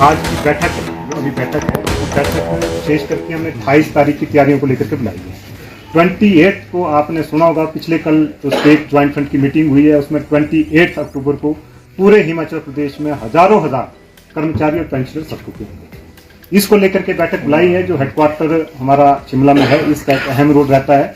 आज की बैठक है, जो अभी बैठक है, वो बैठक विशेष करके हमने 28 तारीख की तैयारियों को लेकर के बुलाई है। 28 को आपने सुना होगा, पिछले कल जो स्टेट ज्वाइंट फ्रंट की मीटिंग हुई है उसमें 28 अक्टूबर को पूरे हिमाचल प्रदेश में हजारों कर्मचारी और पेंशनर सबको होंगे। इसको लेकर के बैठक बुलाई है। जो हेडक्वार्टर हमारा शिमला में है, इसका एक अहम रोल रहता है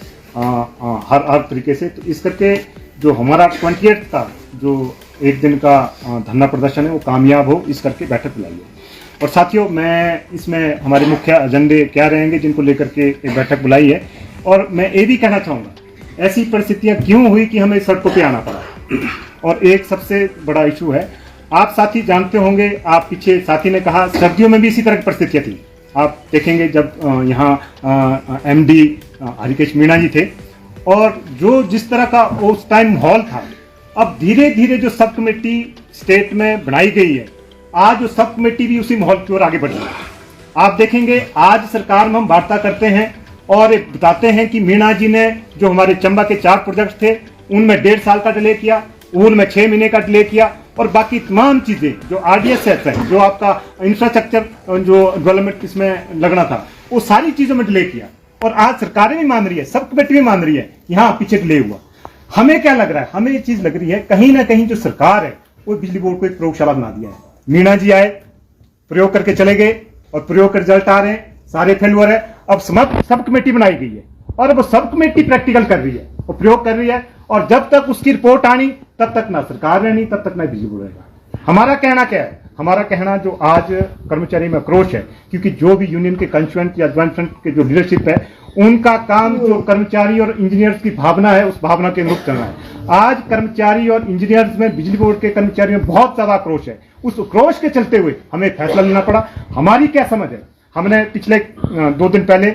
हर तरीके से। तो इस करके जो हमारा 28 का जो एक दिन का धरना प्रदर्शन है वो कामयाब हो, इस करके बैठक बुलाई है। और साथियों, मैं इसमें हमारे मुख्य एजेंडे क्या रहेंगे जिनको लेकर के एक बैठक बुलाई है। और मैं ये भी कहना चाहूँगा, ऐसी परिस्थितियाँ क्यों हुई कि हमें सड़कों पे आना पड़ा। और एक सबसे बड़ा इशू है, आप साथी जानते होंगे, आप पीछे साथी ने कहा सर्दियों में भी इसी तरह की परिस्थितियाँ थी। आप देखेंगे जब यहाँ एमडी हरिकेश मीणा जी थे, और जो जिस तरह का उस टाइम माहौल था, अब धीरे धीरे जो सब कमेटी स्टेट में बनाई गई है, आज जो सब कमेटी भी उसी माहौल की ओर आगे बढ़ रही है। आप देखेंगे आज सरकार में हम वार्ता करते हैं और बताते हैं कि मीणा जी ने जो हमारे चंबा के 4 प्रोजेक्ट थे उनमें 1.5 साल का डिले किया, उनमें 6 महीने का डिले किया, और बाकी तमाम चीजें जो RDSS है, जो आपका इंफ्रास्ट्रक्चर जो डेवलपमेंट इसमें लगना था, वो सारी चीजों में डिले किया। और आज सरकारें भी मान रही है, सब कमेटी भी मान रही है, यहाँ पीछे डिले हुआ। हमें क्या लग रहा है, हमें ये चीज लग रही है कहीं ना कहीं जो सरकार है वो बिजली बोर्ड को एक प्रयोगशाला बना दिया है। मीणा जी आए, प्रयोग करके चले गए, और प्रयोग के रिजल्ट आ रहे हैं, सारे फेलुअर है। अब सब कमेटी बनाई गई है, और अब सब कमेटी प्रैक्टिकल कर रही है और प्रयोग कर रही है। और जब तक उसकी रिपोर्ट आनी, तब तक ना सरकार रहनी, तब तक ना बिजली बोर्ड रहेगा। हमारा कहना क्या है, हमारा कहना जो आज कर्मचारी में आक्रोश है, क्योंकि जो भी यूनियन के कंस्टिट्यूएंट या ज्वाइंट फ्रंट के जो लीडरशिप है, उनका काम जो कर्मचारी और इंजीनियर्स की भावना है, उस भावना के अनुरूप चलना है। आज कर्मचारी और इंजीनियर्स में, बिजली बोर्ड के कर्मचारियों में बहुत ज्यादा आक्रोश है। उस आक्रोश के चलते हुए हमें फैसला लेना पड़ा। हमारी क्या समझ है, हमने पिछले 2 दिन पहले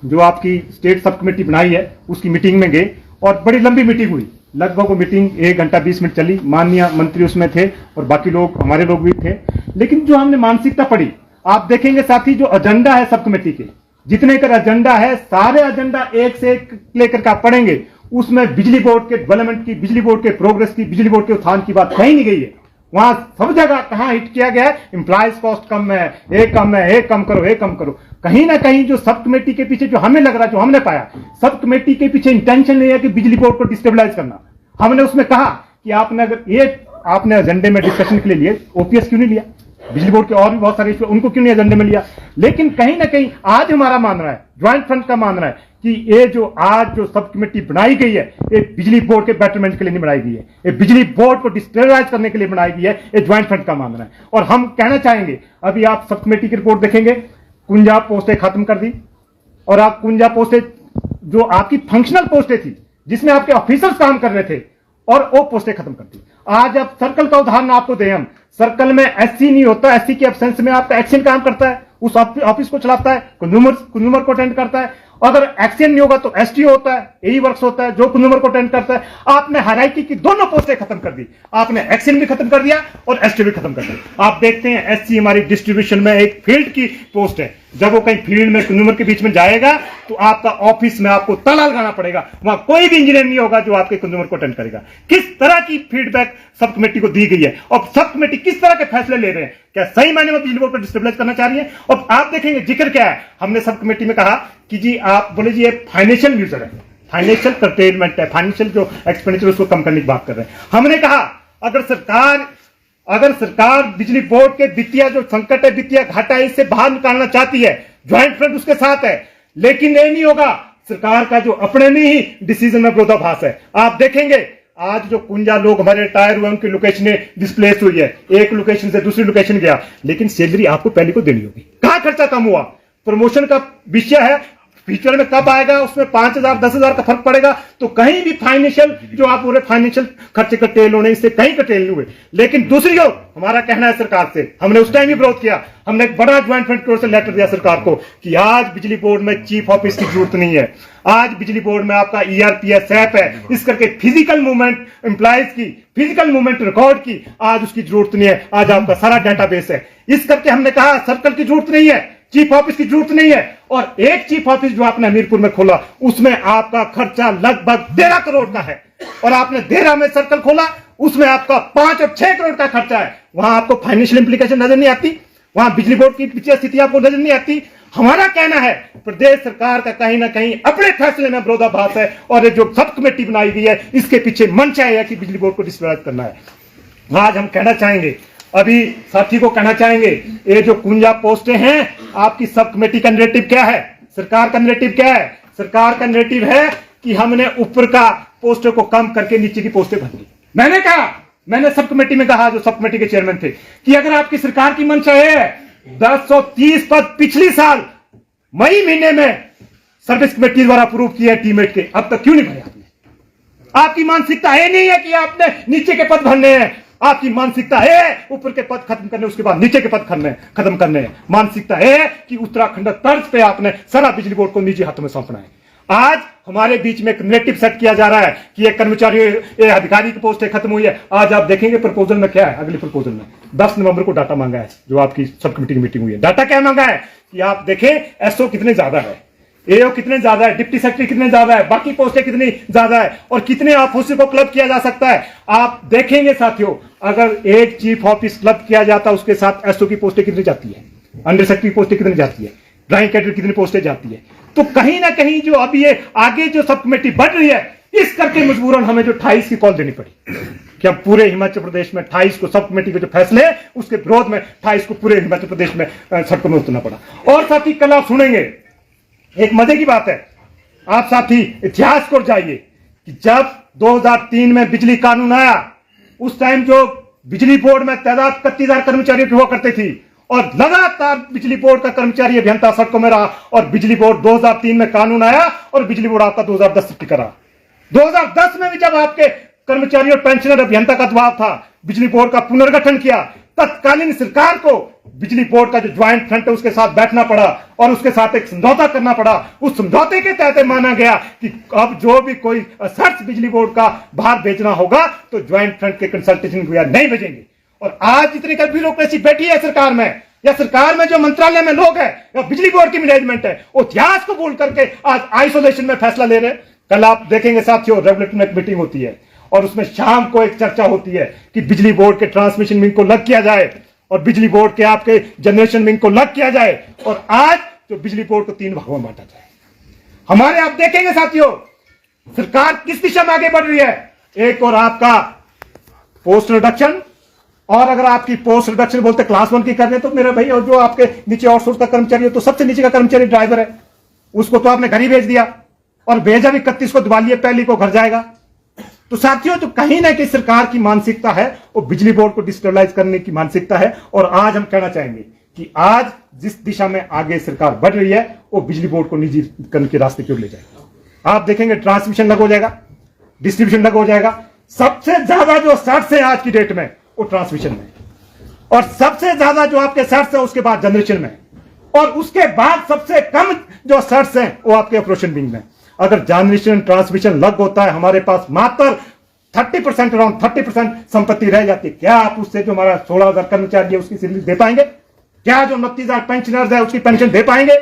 जो आपकी स्टेट सब कमेटी बनाई है उसकी मीटिंग में गए, और बड़ी लंबी मीटिंग हुई, लगभग वो मीटिंग 1 घंटा 20 मिनट चली। माननीय मंत्री उसमें थे और बाकी लोग, हमारे लोग भी थे। लेकिन जो हमने मानसिकता पढ़ी, आप देखेंगे साथी, जो एजेंडा है सब कमेटी के, जितने का एजेंडा है, सारे एजेंडा एक से एक लेकर के आप पढ़ेंगे, उसमें बिजली बोर्ड के डेवलपमेंट की, बिजली बोर्ड के प्रोग्रेस की, बिजली बोर्ड के उत्थान की बात कहीं नहीं गई है। वहां सब जगह कहां हिट किया गया है, एम्प्लॉयज कॉस्ट कम है, एक कम है, एक कम करो, एक कम करो। कहीं ना कहीं जो सब कमेटी के पीछे, जो हमें लग रहा है, जो हमने पाया, सब कमेटी के पीछे इंटेंशन नहीं है कि बिजली बोर्ड को डिस्टेबलाइज करना। हमने उसमें कहा कि आपने अगर ये आपने एजेंडे में डिस्कशन के लिए ओपीएस क्यों नहीं लिया, बिजली बोर्ड के और भी बहुत सारे इशू, उनको क्यों नहीं एजेंडे में लिया। लेकिन कहीं ना कहीं आज हमारा मानना है, ज्वाइंट फ्रंट का मानना है कि ये जो आज जो सब कमेटी बनाई गई है, ये बिजली बोर्ड के बेटरमेंट के लिए नहीं बनाई गई है, ये बिजली बोर्ड को डिस्टेबलाइज करने के लिए बनाई गई है। ये ज्वाइंट फ्रंट का मानना है। और हम कहना चाहेंगे, अभी आप सब कमेटी की रिपोर्ट देखेंगे, 51 पोस्टें खत्म कर दी, और आप 51 पोस्टें जो आपकी फंक्शनल पोस्टें थी, जिसमें आपके ऑफिसर्स काम कर रहे थे, और वो पोस्टें खत्म कर दी। आज अब सर्कल का उदाहरण आपको दें हम, सर्कल में एससी नहीं होता, एससी के एब्सेंस में आपका एक्शन काम करता है, उस ऑफिस को चलाता है, कंज्यूमर को अटेंड करता है। अगर एक्शन नहीं होगा तो एसटीओ होता है, एई वर्क्स होता है, जो कंज्यूमर को अटेंड करता है। आपने हायरार्की की दोनों पोस्टें खत्म कर दी, आपने एक्शन भी खत्म कर दिया और एसटीओ भी खत्म कर दिया। आप देखते हैं एससी हमारी डिस्ट्रीब्यूशन में एक फील्ड की पोस्ट है, जब वो कहीं फील्ड में कंज्यूमर के बीच में जाएगा तो आपका ऑफिस में आपको ताला लगाना पड़ेगा, वहां कोई भी इंजीनियर नहीं होगा जो आपके कंज्यूमर को अटेंड करेगा। किस तरह की फीडबैक सब कमेटी को दी गई है, और सब कमेटी किस तरह के फैसले ले रहे हैं, क्या सही मायने में बिजली बोर्ड को डिस्टेबलाइज करना चाह रही है। और आप देखेंगे जिक्र क्या है, हमने सब कमेटी में कहा कि जी आप बोले जी ये फाइनेंशियल यूजर है, फाइनेंशियल कर्टेलमेंट है, फाइनेंशियल जो एक्सपेंडिचर उसको कम करने की बात कर रहे हैं। हमने कहा अगर सरकार बिजली बोर्ड के वित्तीय जो संकट है, वित्तीय घाटा है, इससे बाहर निकालना चाहती है, ज्वाइंट फ्रंट उसके साथ है। लेकिन ये नहीं होगा, सरकार का जो अपने में ही डिसीजन में विरोधाभास है। आप देखेंगे आज जो 51 लोग हमारे रिटायर हुए, उनकी लोकेशन डिस्प्लेस हुई है, एक लोकेशन से दूसरी लोकेशन गया, लेकिन सैलरी आपको पहले को देनी होगी। कहां खर्चा कम हुआ, प्रमोशन का विषय है, फ्यूचर में कब आएगा, उसमें 5,000 10,000 का फर्क पड़ेगा। तो कहीं भी फाइनेंशियल जो आप पूरे फाइनेंशियल खर्चे कटेल होने, इससे कहीं कटेल नहीं हुए। लेकिन दूसरी ओर हमारा कहना है सरकार से, हमने उस टाइम भी विरोध किया, हमने एक बड़ा ज्वाइंट फ्रंट की ओर से लेटर दिया सरकार को कि आज बिजली बोर्ड में चीफ ऑफिस की जरूरत नहीं है, आज बिजली बोर्ड में आपका ERPS ऐप है, इस करके फिजिकल मूवमेंट एम्प्लॉयज की, फिजिकल मूवमेंट रिकॉर्ड की आज उसकी जरूरत नहीं है, आज आपका सारा डेटाबेस है। इस करके हमने कहा सर्कल की जरूरत नहीं है, चीफ ऑफिस की जरूरत नहीं है। और एक चीफ ऑफिस जो आपने हमीरपुर में खोला, उसमें आपका खर्चा लगभग 13 करोड़ का है, और आपने देहरा में सर्कल खोला, उसमें आपका 5 और 6 करोड़ का खर्चा है। वहां आपको फाइनेंशियल इंप्लीकेशन नजर नहीं आती। वहां बिजली बोर्ड की पिछली स्थिति आपको नजर नहीं आती। हमारा कहना है प्रदेश सरकार का कहीं ना कहीं अपने फैसले में विरोधाभास है और ये जो सब कमेटी बनाई गई है इसके पीछे मंशा है कि बिजली बोर्ड को डिस्क्वालिफाई करना है। आज हम कहना चाहेंगे, अभी साथी को कहना चाहेंगे, ये जो 51 पोस्टें हैं, आपकी सब कमेटी का नैरेटिव क्या है, सरकार का नैरेटिव क्या है? सरकार का नैरेटिव है कि हमने ऊपर का पोस्टों को कम करके नीचे की पोस्टें भरनी। मैंने सब कमेटी में कहा, जो सब कमेटी के चेयरमैन थे, कि अगर आपकी सरकार की मंशा है 1030 पद पिछली साल मई महीने में सर्विस कमेटी द्वारा अप्रूव किया टीमेट के, अब तक क्यों नहीं भरे आपने? आपकी मानसिकता है नहीं है कि आपने नीचे के पद भरने हैं, आपकी मानसिकता है ऊपर के पद खत्म करने, उसके बाद नीचे के पद खत्म करने हैं। मानसिकता है कि उत्तराखंड तर्ज पे आपने सारा बिजली बोर्ड को निजी हाथों में सौंपना है। आज हमारे बीच में एक नैरेटिव सेट किया जा रहा है कि ये कर्मचारी, ये अधिकारी की पोस्ट खत्म हुई है। आज आप देखेंगे प्रपोजल में क्या है, अगले प्रपोजल में 10 नवंबर को डाटा मांगा है, जो आपकी सब कमेटी की मीटिंग हुई है। डाटा क्या मांगा है कि आप देखें एसओ कितने ज्यादा है, एओ कितने ज्यादा है, डिप्टी सेक्रेटरी कितने ज्यादा है, बाकी पोस्टें कितनी ज्यादा है और कितने ऑफिसर को क्लब किया जा सकता है। आप देखेंगे साथियों, अगर एक चीफ ऑफिस क्लब किया जाता उसके साथ एसओ की पोस्टें कितनी जाती है, अंडर सेक्रेटरी की पोस्टें कितनी जाती है, ड्राइंग कैडर कितनी पोस्टें जाती है। तो कहीं ना कहीं जो अब ये आगे जो सब कमेटी बढ़ रही है, इस करके मजबूरन हमें जो 28 की कॉल देनी पड़ी कि हम पूरे हिमाचल प्रदेश में 28 को सब कमेटी के जो फैसले उसके विरोध में 28 को पूरे हिमाचल प्रदेश में सड़कों में उतरना पड़ा। और साथी कल आप सुनेंगे, एक मजे की बात है, आप साथी इतिहास को जाइए कि जब 2003 में बिजली कानून आया, उस टाइम जो बिजली बोर्ड में तादाद 31,000 कर्मचारियों की हुआ करती थी और लगातार बिजली बोर्ड का कर्मचारी अभियंता सड़कों में रहा और बिजली बोर्ड 2003 में कानून आया और बिजली बोर्ड आपका 2010 से टिका रहा। 2010 में भी जब आपके कर्मचारी और पेंशनर अभियंता का दबाव था, बिजली बोर्ड का पुनर्गठन किया, तत्कालीन सरकार को बिजली बोर्ड का जो ज्वाइंट फ्रंट है उसके साथ बैठना पड़ा और उसके साथ एक समझौता करना पड़ा। उस समझौते के तहत माना गया कि अब जो भी कोई सर्च बिजली बोर्ड का बाहर भेजना होगा तो ज्वाइंट फ्रंट के कंसल्टेशन के नहीं भेजेंगे। और आज जितनी का ब्यूरोक्रेसी बैठी है सरकार में, या सरकार में जो मंत्रालय में लोग हैं या बिजली बोर्ड की मैनेजमेंट है, वो इतिहास को भूल करके आज आइसोलेशन में फैसला ले रहे हैं। कल आप देखेंगे साथियों, रेगुलेटर में मीटिंग होती है और उसमें शाम को एक चर्चा होती है कि बिजली बोर्ड के ट्रांसमिशन विंग को अलग किया जाए और बिजली बोर्ड के आपके जनरेशन विंग को अलग किया जाए और आज जो बिजली बोर्ड को 3 भागों में बांटा जाए। हमारे आप देखेंगे साथियों, सरकार किस दिशा में आगे बढ़ रही है। एक और आपका पोस्ट रिडक्शन, और अगर आपकी पोस्ट रिडक्शन बोलते क्लास 1 की कर रहे तो मेरा भाई, और जो आपके नीचे आउटसोर्स का कर्मचारी है, तो सबसे नीचे का कर्मचारी ड्राइवर है, उसको तो आपने घर ही भेज दिया और भेजा भी 31 को, दिवाली पहली को घर जाएगा। तो साथियों, जो कहीं ना कहीं सरकार की मानसिकता है वो बिजली बोर्ड को डिस्टेबलाइज करने की मानसिकता है। और आज हम कहना चाहेंगे कि आज जिस दिशा में आगे सरकार बढ़ रही है वो बिजली बोर्ड को निजी करने के रास्ते की ओर ले जाएगा। आप देखेंगे ट्रांसमिशन अलग हो जाएगा, डिस्ट्रीब्यूशन अलग हो जाएगा। सबसे ज्यादा जो सर्च है आज की डेट में वो ट्रांसमिशन में, और सबसे ज्यादा जो आपके सर्च है उसके बाद जनरेशन में, और उसके बाद सबसे कम जो सर्च है वो आपके ऑपरेशन विंग में। अगर जनरेशन ट्रांसमिशन लग होता है, हमारे पास मात्र 30% अराउंड 30% संपत्ति रह जाती है। क्या आप उससे जो हमारा 16,000 कर्मचारी है उसकी सैलरी दे पाएंगे? क्या जो 29,000 पेंशनर्स है उसकी पेंशन दे पाएंगे?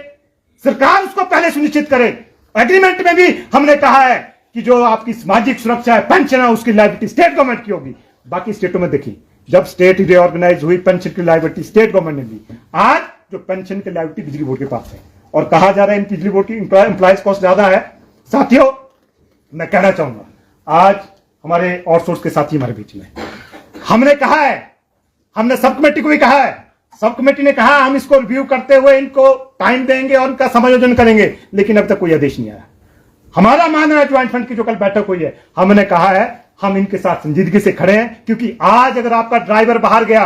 सरकार उसको पहले सुनिश्चित करे। एग्रीमेंट में भी हमने कहा है कि जो आपकी सामाजिक सुरक्षा है, पेंशन है, उसकी लायबिलिटी स्टेट गवर्नमेंट की होगी। बाकी स्टेटों में देखिए, जब स्टेट रिऑर्गेनाइज हुई, पेंशन की लायबिलिटी स्टेट गवर्नमेंट ने दी। आज जो पेंशन की लायबिलिटी बिजली बोर्ड के पास है और कहा जा रहा है इन बिजली बोर्ड की एम्प्लॉयज कॉस्ट ज्यादा है। साथियों, मैं कहना चाहूंगा, आज हमारे आउटसोर्स के साथी हमारे बीच में, हमने कहा है, हमने सब कमेटी को भी कहा है, सब कमेटी ने कहा हम इसको रिव्यू करते हुए इनको टाइम देंगे और इनका समायोजन करेंगे, लेकिन अब तक कोई आदेश नहीं आया। हमारा मानना है ज्वाइंट फंड की जो कल बैठक हुई है, हमने कहा है हम इनके साथ संजीदगी से खड़े हैं, क्योंकि आज अगर आपका ड्राइवर बाहर गया,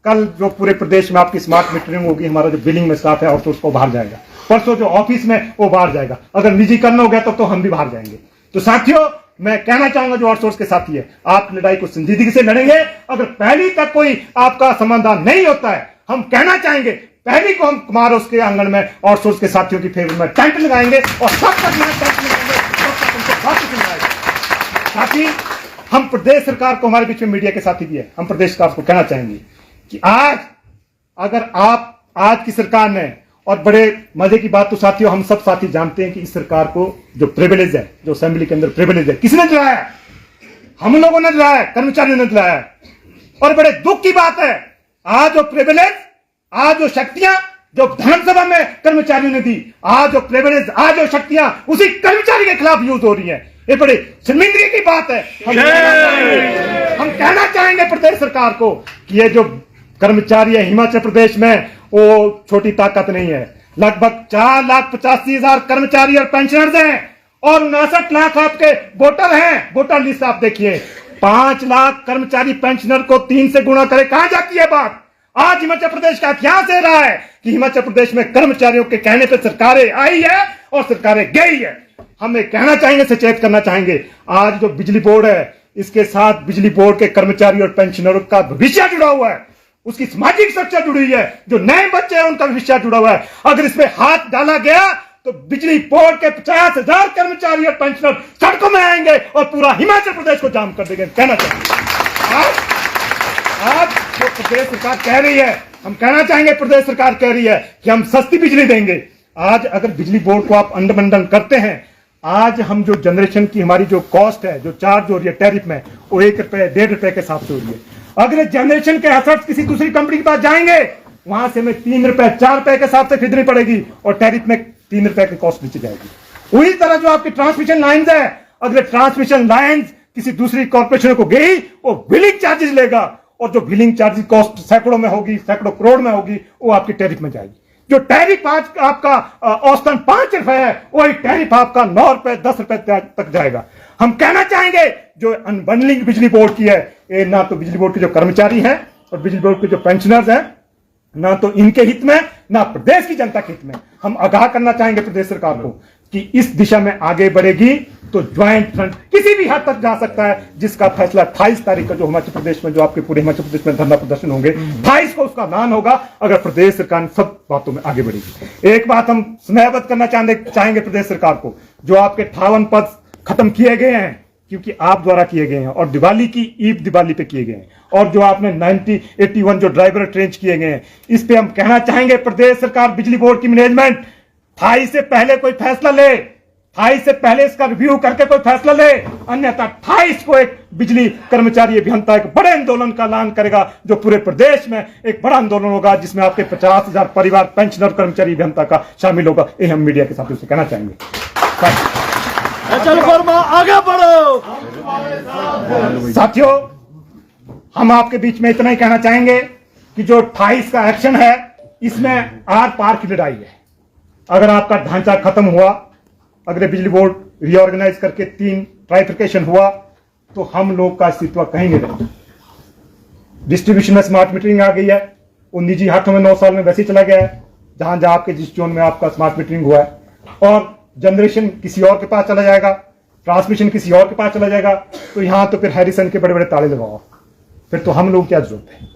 कल जो पूरे प्रदेश में आपकी स्मार्ट मीटरिंग होगी, हमारा जो बिलिंग में स्टाफ है आउटसोर्स को बाहर जाएगा, परसों जो ऑफिस में वो बाहर जाएगा, अगर निजीकरण हो गया तो हम भी बाहर जाएंगे। तो साथियों, मैं कहना चाहूंगा जो आउटसोर्स के साथी है, आप लड़ाई को संजीदगी से लड़ेंगे। अगर पहली तक कोई आपका समाधान नहीं होता है, हम कहना चाहेंगे पहली को हम कुमार उसके आंगन में आउटसोर्स के साथियों की फेवर में टेंट लगाएंगे और सब तक टेंट लगाएंगे, सब तक उनको बात सुनाएंगे। साथी, हम प्रदेश सरकार को, हमारे बीच में मीडिया के साथी भी है, हम प्रदेश सरकार को कहना चाहेंगे कि आज अगर आप आज की सरकार ने, और बड़े मजे की बात तो साथियों, हम सब साथी जानते हैं कि इस सरकार को जो प्रिविलेज है, जो असेंबली के अंदर प्रिविलेज है, किसने दिलाया? हम लोगों ने दिलाया, कर्मचारियों ने दिलाया। और बड़े दुख की बात है, आज जो प्रिविलेज आज जो शक्तियां जो विधानसभा में कर्मचारियों ने दी, आज जो प्रिविलेज, आज जो शक्तियां उसी कर्मचारी के खिलाफ यूज हो रही है, ये बड़ी शर्मिंदगी की बात है। हम कहना चाहेंगे प्रदेश सरकार को कि ये जो कर्मचारी है हिमाचल प्रदेश में, वो छोटी ताकत नहीं है। लगभग 4,85,000 कर्मचारी और पेंशनर्स हैं और 59 लाख आपके वोटर हैं। वोटर लिस्ट आप देखिए, 5 लाख कर्मचारी पेंशनर को 3 से गुणा करे, कहां जाती है बात। आज हिमाचल प्रदेश का इतिहास दे रहा है कि हिमाचल प्रदेश में कर्मचारियों के कहने पर सरकारें आई है और सरकारें गई है। हम ये कहना चाहेंगे, सचेत करना चाहेंगे, आज जो बिजली बोर्ड है, इसके साथ बिजली बोर्ड के कर्मचारी और पेंशनरों का भविष्य जुड़ा हुआ है, उसकी सामाजिक सुरक्षा जुड़ी हुई है, जो नए बच्चे हैं उनका भविष्य जुड़ा हुआ है। अगर इसमें हाथ डाला गया तो बिजली बोर्ड के 50,000 कर्मचारी और पेंशनर सड़कों में आएंगे और पूरा हिमाचल प्रदेश को जाम कर देंगे। कहना चाहेंगे आज जो प्रदेश सरकार कह रही है, हम कहना चाहेंगे प्रदेश सरकार कह रही है कि हम सस्ती बिजली देंगे। आज अगर बिजली बोर्ड को आप अंडरमंडन करते हैं, आज हम जो जनरेशन की हमारी जो कॉस्ट है, जो चार्ज हो रही है टैरिफ में, वो 1 रुपए 1.5 रुपए के हिसाब से हो रही है। अगर जनरेशन के एसेट्स किसी दूसरी कंपनी के पास जाएंगे, वहां से हमें 3 रुपए 4 रुपए के हिसाब से खरीदनी पड़ेगी और टैरिफ में 3 रुपए की कॉस्ट नीचे जाएगी। वही तरह जो आपकी ट्रांसमिशन लाइन्स है, अगर ट्रांसमिशन लाइन्स किसी दूसरी कॉर्पोरेशन को गई, वो बिलिंग चार्जेस लेगा और जो बिलिंग चार्जेस कॉस्ट सैकड़ों में होगी, सैकड़ों करोड़ में होगी, वो आपकी टैरिफ में जाएगी। जो टैरिफ आज आपका औसतन 5 रुपए है, वही टैरिफ आपका 9 रुपए 10 रुपए तक जाएगा। हम कहना चाहेंगे जो अनबंडलिंग बिजली बोर्ड की है, ये ना तो बिजली बोर्ड के जो कर्मचारी हैं और बिजली बोर्ड के जो पेंशनर्स हैं, ना तो इनके हित में, ना प्रदेश की जनता के हित में। हम आगाह करना चाहेंगे प्रदेश सरकार को कि इस दिशा में आगे बढ़ेगी तो ज्वाइंट फ्रंट किसी भी हद तक जा सकता है, जिसका फैसला 28 तारीख को जो हिमाचल प्रदेश में, जो आपके पूरे हिमाचल प्रदेश में धरना प्रदर्शन होंगे, 28 को उसका ऐलान होगा, अगर प्रदेश सरकार सब बातों में आगे बढ़ेगी। एक बात हम स्नेहबद्ध करना चाहेंगे प्रदेश सरकार को, जो आपके 58 पद खत्म किए गए हैं क्योंकि आप द्वारा किए गए हैं और दिवाली की ईद दिवाली पे किए गए हैं, और जो आपने 81 जो ड्राइवर ट्रेंच किए गए हैं, इस पे हम कहना चाहेंगे प्रदेश सरकार, बिजली बोर्ड की मैनेजमेंट 28 से पहले कोई फैसला ले, 28 से पहले इसका रिव्यू करके कोई फैसला ले, अन्यथा 28 को एक बिजली कर्मचारी अभियंता एक बड़े आंदोलन का ऐलान करेगा, जो पूरे प्रदेश में एक बड़ा आंदोलन होगा, जिसमें आपके 50,000 परिवार पेंशनर कर्मचारी अभियंता का शामिल होगा। ये हम मीडिया के साथियों से कहना चाहेंगे। चल वर्मा आगे बढ़ो। साथियों, हम आपके बीच में इतना ही कहना चाहेंगे कि जो 28 का एक्शन है, इसमें आर पार की लड़ाई है। अगर आपका ढांचा खत्म हुआ, अगर बिजली बोर्ड रीऑर्गेनाइज करके 3 ट्राइफिकेशन हुआ, तो हम लोग का अस्तित्व कहीं नहीं रहेगा। डिस्ट्रीब्यूशन में स्मार्ट मीटरिंग आ गई है, वो निजी हाथों में 9 साल में वैसे ही चला गया है, जहां जहां आपके जिस जोन में आपका स्मार्ट मीटरिंग हुआ है, और जनरेशन किसी और के पास चला जाएगा, ट्रांसमिशन किसी और के पास चला जाएगा, तो यहां तो फिर हैरिसन के बड़े बड़े ताले लगाओ, फिर तो हम लोग क्या जरूरत है।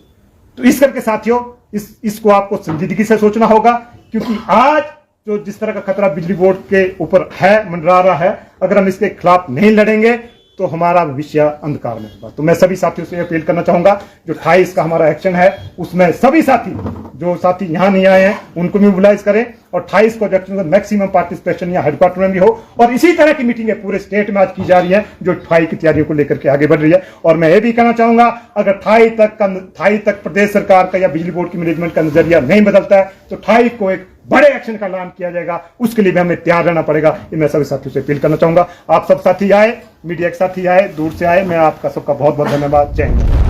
तो इस करके साथियों, इसको आपको संजीदगी से सोचना होगा, क्योंकि आज जो जिस तरह का खतरा बिजली बोर्ड के ऊपर है, मंडरा रहा है, अगर हम इसके खिलाफ नहीं लड़ेंगे तो हमारा भविष्य अंधकार में होगा। तो मैं सभी साथियों से अपील करना चाहूंगा, जो 28 का हमारा एक्शन है, उसमें सभी साथी, जो साथी यहां नहीं आए हैं, उनको भी मोबिलाइज करें, और 28 को मैक्सिमम पार्टिसिपेशन या हेडक्वार्टर में भी हो, और इसी तरह की मीटिंगें पूरे स्टेट में आज की जा रही है, जो 28 की तैयारियों को लेकर के आगे बढ़ रही है। और मैं ये भी कहना चाहूंगा, अगर 28 तक प्रदेश सरकार का या बिजली बोर्ड की मैनेजमेंट का नजरिया नहीं बदलता है, तो 28 को एक बड़े एक्शन का ऐलान किया जाएगा, उसके लिए भी हमें तैयार रहना पड़ेगा। ये मैं सभी साथियों से अपील करना चाहूंगा। आप सब साथी आए, मीडिया के साथी आए, दूर से आए, मैं आपका सबका बहुत बहुत धन्यवाद। जय हिंद।